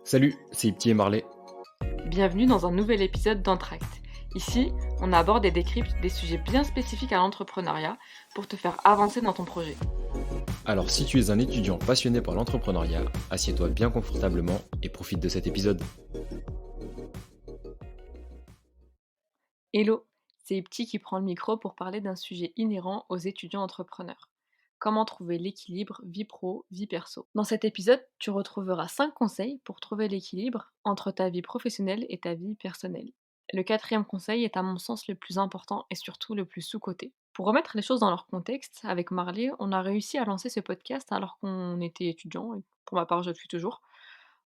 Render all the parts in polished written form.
Salut, c'est Ipti et Marley. Bienvenue dans un nouvel épisode d'Entract. Ici, on aborde et décrypte des sujets bien spécifiques à l'entrepreneuriat pour te faire avancer dans ton projet. Alors si tu es un étudiant passionné par l'entrepreneuriat, assieds-toi bien confortablement et profite de cet épisode. Hello, c'est Ipti qui prend le micro pour parler d'un sujet inhérent aux étudiants entrepreneurs. Comment trouver l'équilibre vie pro, vie perso. Dans cet épisode, tu retrouveras 5 conseils pour trouver l'équilibre entre ta vie professionnelle et ta vie personnelle. Le quatrième conseil est à mon sens le plus important et surtout le plus sous-coté. Pour remettre les choses dans leur contexte, avec Marley, on a réussi à lancer ce podcast alors qu'on était étudiant, et pour ma part je le suis toujours,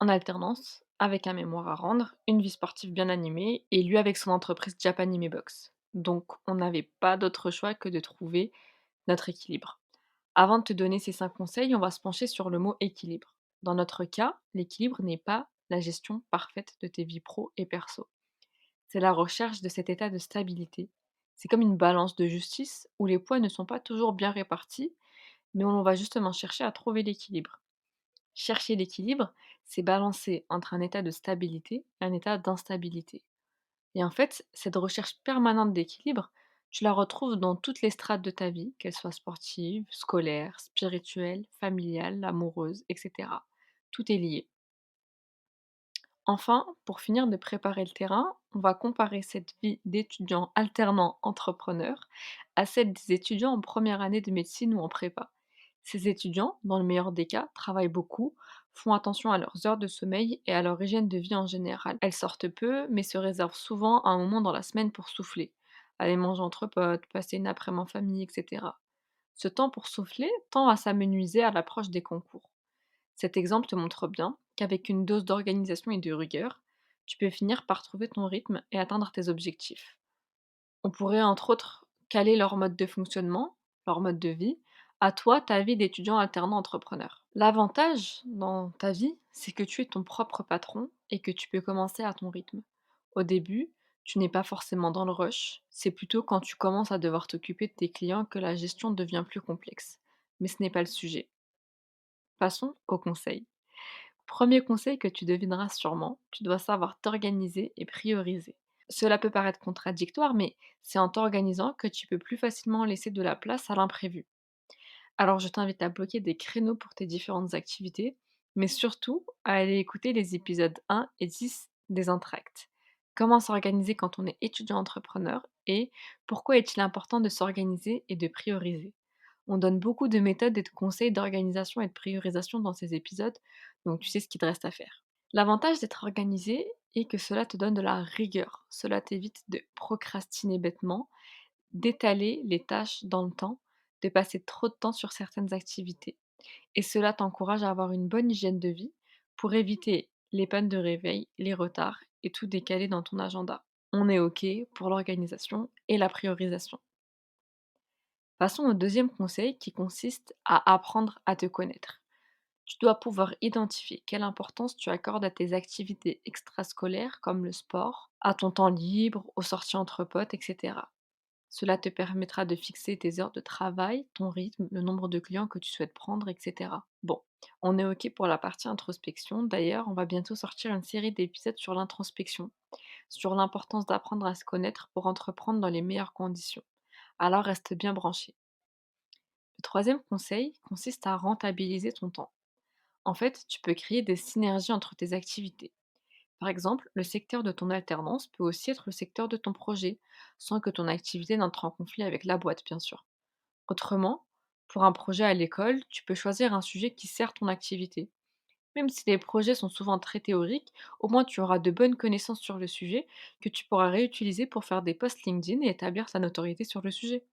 en alternance, avec un mémoire à rendre, une vie sportive bien animée, et lui avec son entreprise Japan Anime Box. Donc on n'avait pas d'autre choix que de trouver notre équilibre. Avant de te donner ces 5 conseils, on va se pencher sur le mot équilibre. Dans notre cas, l'équilibre n'est pas la gestion parfaite de tes vies pro et perso. C'est la recherche de cet état de stabilité. C'est comme une balance de justice où les poids ne sont pas toujours bien répartis, mais où l'on va justement chercher à trouver l'équilibre. Chercher l'équilibre, c'est balancer entre un état de stabilité et un état d'instabilité. Et en fait, cette recherche permanente d'équilibre, tu la retrouves dans toutes les strates de ta vie, qu'elles soient sportives, scolaires, spirituelles, familiales, amoureuses, etc. Tout est lié. Enfin, pour finir de préparer le terrain, on va comparer cette vie d'étudiant alternant entrepreneur à celle des étudiants en première année de médecine ou en prépa. Ces étudiants, dans le meilleur des cas, travaillent beaucoup, font attention à leurs heures de sommeil et à leur hygiène de vie en général. Elles sortent peu, mais se réservent souvent un moment dans la semaine pour souffler, aller manger entre potes, passer une après-midi en famille, etc. Ce temps pour souffler tend à s'amenuiser à l'approche des concours. Cet exemple te montre bien qu'avec une dose d'organisation et de rigueur, tu peux finir par trouver ton rythme et atteindre tes objectifs. On pourrait entre autres caler leur mode de fonctionnement, leur mode de vie, à toi, ta vie d'étudiant alternant entrepreneur. L'avantage dans ta vie, c'est que tu es ton propre patron et que tu peux commencer à ton rythme. Au début, tu n'es pas forcément dans le rush, c'est plutôt quand tu commences à devoir t'occuper de tes clients que la gestion devient plus complexe. Mais ce n'est pas le sujet. Passons au conseil. Premier conseil que tu devineras sûrement, tu dois savoir t'organiser et prioriser. Cela peut paraître contradictoire, mais c'est en t'organisant que tu peux plus facilement laisser de la place à l'imprévu. Alors je t'invite à bloquer des créneaux pour tes différentes activités, mais surtout à aller écouter les épisodes 1 et 10 des Entracts. Comment s'organiser quand on est étudiant entrepreneur et pourquoi est-il important de s'organiser et de prioriser. On donne beaucoup de méthodes et de conseils d'organisation et de priorisation dans ces épisodes, donc tu sais ce qu'il te reste à faire. L'avantage d'être organisé est que cela te donne de la rigueur. Cela t'évite de procrastiner bêtement, d'étaler les tâches dans le temps, de passer trop de temps sur certaines activités. Et cela t'encourage à avoir une bonne hygiène de vie pour éviter les pannes de réveil, les retards et tout décaler dans ton agenda. On est OK pour l'organisation et la priorisation. Passons au deuxième conseil qui consiste à apprendre à te connaître. Tu dois pouvoir identifier quelle importance tu accordes à tes activités extrascolaires comme le sport, à ton temps libre, aux sorties entre potes, etc. Cela te permettra de fixer tes heures de travail, ton rythme, le nombre de clients que tu souhaites prendre, etc. Bon, on est OK pour la partie introspection. D'ailleurs, on va bientôt sortir une série d'épisodes sur l'introspection, sur l'importance d'apprendre à se connaître pour entreprendre dans les meilleures conditions. Alors reste bien branché. Le troisième conseil consiste à rentabiliser ton temps. En fait, tu peux créer des synergies entre tes activités. Par exemple, le secteur de ton alternance peut aussi être le secteur de ton projet, sans que ton activité n'entre en conflit avec la boîte, bien sûr. Autrement, pour un projet à l'école, tu peux choisir un sujet qui sert ton activité. Même si les projets sont souvent très théoriques, au moins tu auras de bonnes connaissances sur le sujet que tu pourras réutiliser pour faire des posts LinkedIn et établir ta notoriété sur le sujet.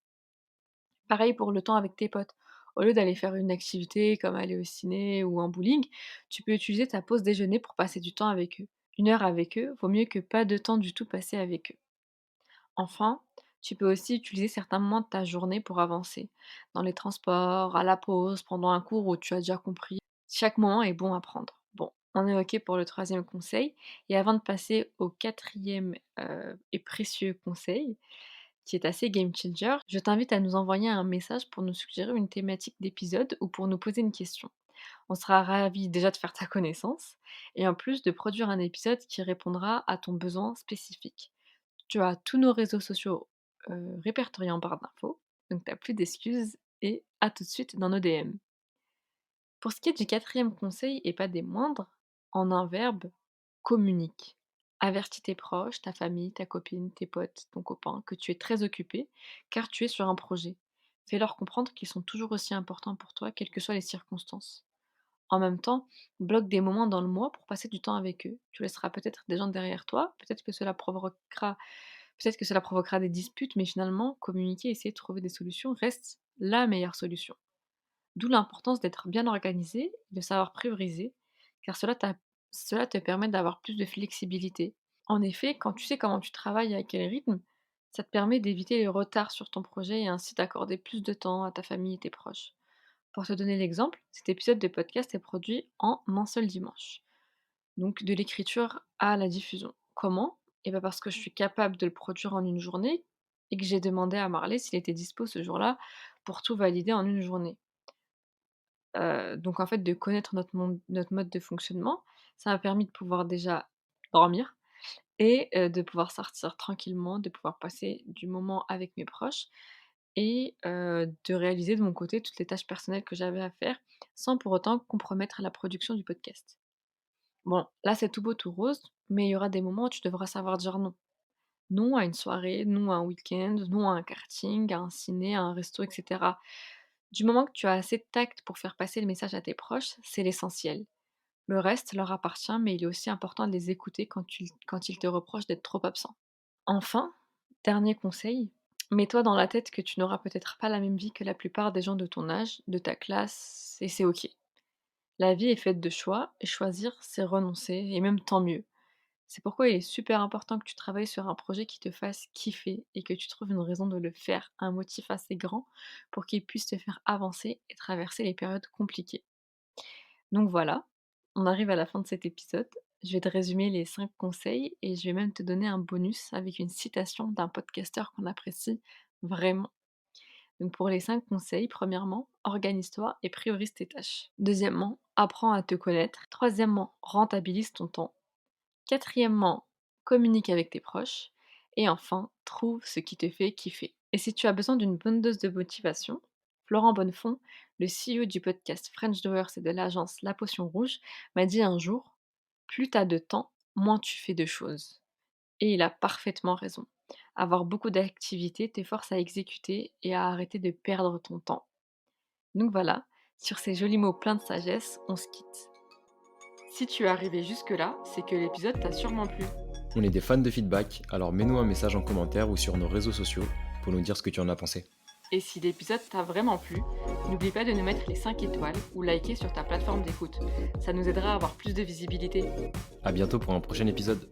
Pareil pour le temps avec tes potes. Au lieu d'aller faire une activité comme aller au ciné ou un bowling, tu peux utiliser ta pause déjeuner pour passer du temps avec eux. Une heure avec eux vaut mieux que pas de temps du tout passé avec eux. Enfin, tu peux aussi utiliser certains moments de ta journée pour avancer. Dans les transports, à la pause, pendant un cours où tu as déjà compris. Chaque moment est bon à prendre. Bon, on est OK pour le troisième conseil. Et avant de passer au quatrième et précieux conseil, qui est assez game changer, je t'invite à nous envoyer un message pour nous suggérer une thématique d'épisode ou pour nous poser une question. On sera ravis déjà de faire ta connaissance et en plus de produire un épisode qui répondra à ton besoin spécifique. Tu as tous nos réseaux sociaux, répertoriés en barre d'infos, donc tu as plus d'excuses et à tout de suite dans nos DM. Pour ce qui est du quatrième conseil et pas des moindres, en un verbe, communique. Avertis tes proches, ta famille, ta copine, tes potes, ton copain, que tu es très occupé, car tu es sur un projet. Fais-leur comprendre qu'ils sont toujours aussi importants pour toi, quelles que soient les circonstances. En même temps, bloque des moments dans le mois pour passer du temps avec eux. Tu laisseras peut-être des gens derrière toi, peut-être que cela provoquera des disputes, mais finalement, communiquer, essayer de trouver des solutions reste la meilleure solution. D'où l'importance d'être bien organisé, de savoir prioriser, car cela te permet d'avoir plus de flexibilité. En effet, quand tu sais comment tu travailles et à quel rythme, ça te permet d'éviter les retards sur ton projet et ainsi d'accorder plus de temps à ta famille et tes proches. Pour te donner l'exemple, cet épisode de podcast est produit en un seul dimanche. Donc de l'écriture à la diffusion. Comment? Eh ben parce que je suis capable de le produire en une journée et que j'ai demandé à Marley s'il était dispo ce jour-là pour tout valider en une journée. Donc en fait, de connaître notre mode de fonctionnement, ça m'a permis de pouvoir déjà dormir et de pouvoir sortir tranquillement, de pouvoir passer du moment avec mes proches et de réaliser de mon côté toutes les tâches personnelles que j'avais à faire, sans pour autant compromettre la production du podcast. Bon, là, c'est tout beau, tout rose, mais il y aura des moments où tu devras savoir dire non. Non à une soirée, non à un week-end, non à un karting, à un ciné, à un resto et cetera. Du moment que tu as assez de tact pour faire passer le message à tes proches, c'est l'essentiel. Le reste leur appartient, mais il est aussi important de les écouter quand ils te reprochent d'être trop absent. Enfin, dernier conseil, mets-toi dans la tête que tu n'auras peut-être pas la même vie que la plupart des gens de ton âge, de ta classe, et c'est OK. La vie est faite de choix, et choisir, c'est renoncer, et même tant mieux. C'est pourquoi il est super important que tu travailles sur un projet qui te fasse kiffer et que tu trouves une raison de le faire, un motif assez grand pour qu'il puisse te faire avancer et traverser les périodes compliquées. Donc voilà, on arrive à la fin de cet épisode. Je vais te résumer les 5 conseils et je vais même te donner un bonus avec une citation d'un podcasteur qu'on apprécie vraiment. Donc pour les 5 conseils, premièrement, organise-toi et priorise tes tâches. Deuxièmement, apprends à te connaître. Troisièmement, rentabilise ton temps. Quatrièmement, communique avec tes proches. Et enfin, trouve ce qui te fait kiffer. Et si tu as besoin d'une bonne dose de motivation, Florent Bonnefond, le CEO du podcast French Doers et de l'agence La Potion Rouge, m'a dit un jour: plus tu as de temps, moins tu fais de choses. Et il a parfaitement raison. Avoir beaucoup d'activités te force à exécuter et à arrêter de perdre ton temps. Donc voilà, sur ces jolis mots pleins de sagesse, on se quitte. Si tu es arrivé jusque-là, c'est que l'épisode t'a sûrement plu. On est des fans de feedback, alors mets-nous un message en commentaire ou sur nos réseaux sociaux pour nous dire ce que tu en as pensé. Et si l'épisode t'a vraiment plu, n'oublie pas de nous mettre les 5 étoiles ou liker sur ta plateforme d'écoute. Ça nous aidera à avoir plus de visibilité. A bientôt pour un prochain épisode.